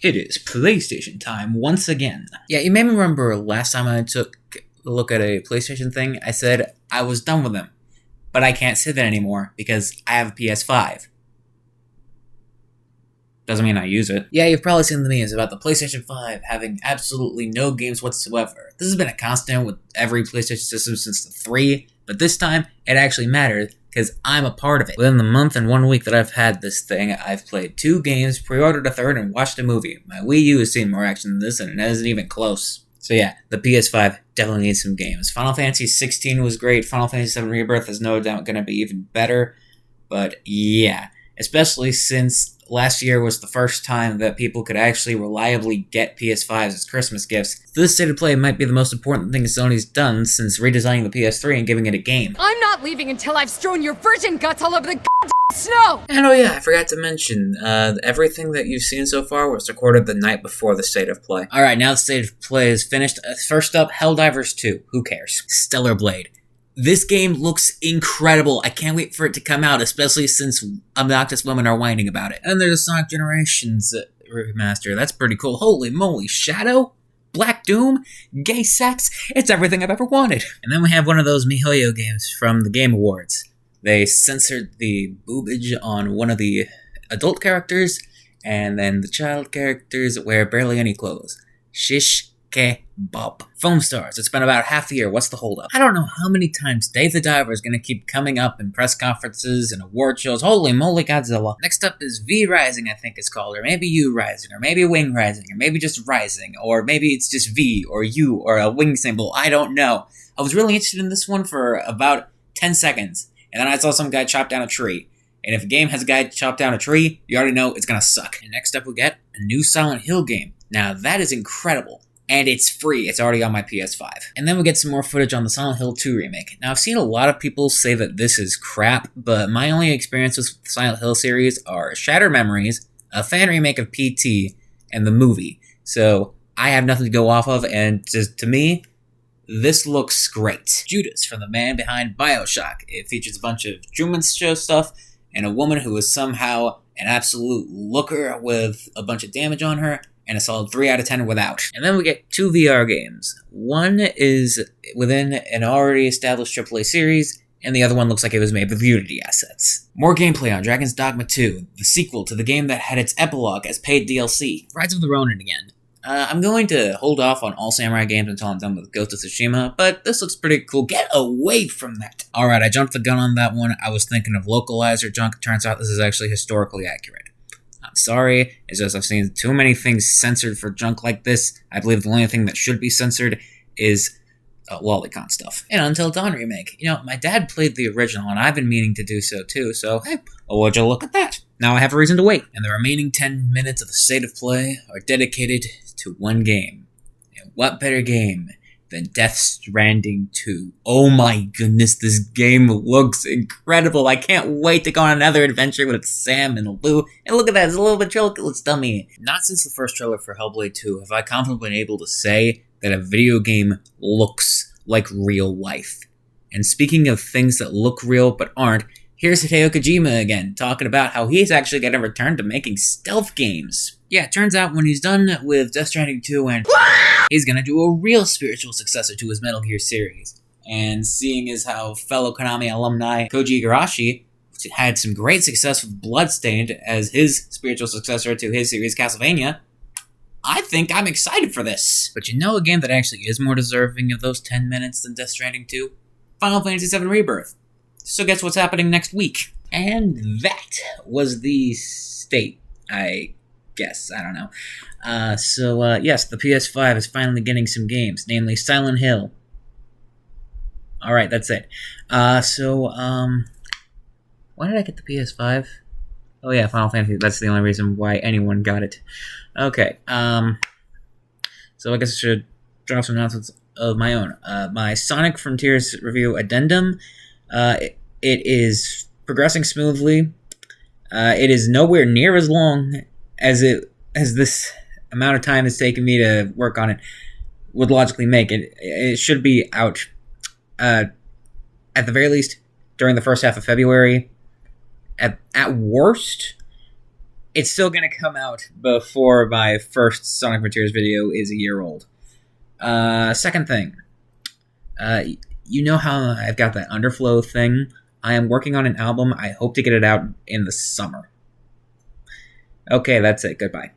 It is PlayStation time once again. Yeah, you may remember last time I took a look at a PlayStation thing, I said I was done with them. But I can't say that anymore because I have a PS5. Doesn't mean I use it. Yeah, you've probably seen the memes about the PlayStation 5 having absolutely no games whatsoever. This has been a constant with every PlayStation system since the 3, but this time it actually mattered because I'm a part of it. Within the month and 1 week that I've had this thing, I've played 2 games, pre-ordered a third, and watched a movie. My Wii U has seen more action than this, and it isn't even close. So yeah, the PS5 definitely needs some games. Final Fantasy 16 was great. Final Fantasy 7 Rebirth is no doubt going to be even better. But yeah, especially since last year was the first time that people could actually reliably get PS5s as Christmas gifts. This state of play might be the most important thing Sony's done since redesigning the PS3 and giving it a game. I'm not leaving until I've strewn your virgin guts all over the snow! And oh yeah, I forgot to mention, everything that you've seen so far was recorded the night before the state of play. Alright, now the state of play is finished. First up, Helldivers 2. Who cares? Stellar Blade. This game looks incredible. I can't wait for it to come out, especially since obnoxious women are whining about it. And there's a Sonic Generations remaster. That's pretty cool. Holy moly, Shadow? Black Doom? Gay sex? It's everything I've ever wanted. And then we have one of those MiHoYo games from the Game Awards. They censored the boobage on one of the adult characters, and then the child characters wear barely any clothes. Shish kebab. Foam Stars. It's been about half the year. What's the holdup? I don't know how many times Dave the Diver is going to keep coming up in press conferences and award shows. Holy moly, Godzilla. Next up is V Rising, I think it's called, or maybe U Rising, or maybe Wing Rising, or maybe just Rising, or maybe it's just V, or U, or a wing symbol. I don't know. I was really interested in this one for about 10 seconds, and then I saw some guy chop down a tree. And if a game has a guy chop down a tree, you already know it's going to suck. And next up we get a new Silent Hill game. Now that is incredible. And it's free. It's already on my PS5. And then we get some more footage on the Silent Hill 2 remake. Now, I've seen a lot of people say that this is crap, but my only experiences with the Silent Hill series are Shattered Memories, a fan remake of PT, and the movie. So, I have nothing to go off of, and to me, this looks great. Judas, from the man behind BioShock. It features a bunch of Truman Show stuff, and a woman who is somehow an absolute looker with a bunch of damage on her, and a solid 3 out of 10 without. And then we get 2 VR games. One is within an already established AAA series, and the other one looks like it was made with Unity assets. More gameplay on Dragon's Dogma 2, the sequel to the game that had its epilogue as paid DLC. Rise of the Ronin again. I'm going to hold off on all Samurai games until I'm done with Ghost of Tsushima, but this looks pretty cool. Get away from that! Alright, I jumped the gun on that one. I was thinking of localizer junk. Turns out this is actually historically accurate. I'm sorry, it's just I've seen too many things censored for junk like this. I believe the only thing that should be censored is Lolicon stuff. And Until Dawn remake. You know, my dad played the original, and I've been meaning to do so too, so hey, would you look at that? Now I have a reason to wait. And the remaining 10 minutes of the state of play are dedicated to one game. And what better game than Death Stranding 2. Oh my goodness, this game looks incredible. I can't wait to go on another adventure with Sam and Lou. And look at that, it's a little bit trailerless dummy. Not since the first trailer for Hellblade 2 have I confidently been able to say that a video game looks like real life. And speaking of things that look real but aren't, here's Hideo Kojima again, talking about how he's actually going to return to making stealth games. Yeah, it turns out when he's done with Death Stranding 2 and he's going to do a real spiritual successor to his Metal Gear series. And seeing as how fellow Konami alumni Koji Igarashi had some great success with Bloodstained as his spiritual successor to his series Castlevania, I think I'm excited for this. But you know a game that actually is more deserving of those 10 minutes than Death Stranding 2? Final Fantasy VII Rebirth. So guess what's happening next week? And that was the state, I guess. I don't know. Yes, the PS5 is finally getting some games, namely Silent Hill. Alright, that's it. Why did I get the PS5? Oh yeah, Final Fantasy. That's the only reason why anyone got it. Okay, so I guess I should drop some announcements of my own. My Sonic Frontiers review addendum, it is progressing smoothly. It is nowhere near as long as this amount of time it's taken me to work on it would logically make it. It should be out at the very least during the first half of February. At worst, It's still gonna come out before my first Sonic Frontiers video is a year old. Second thing, you know how I've got that underflow thing? I am working on an album. I hope to get it out in the summer. Okay, that's it. Goodbye.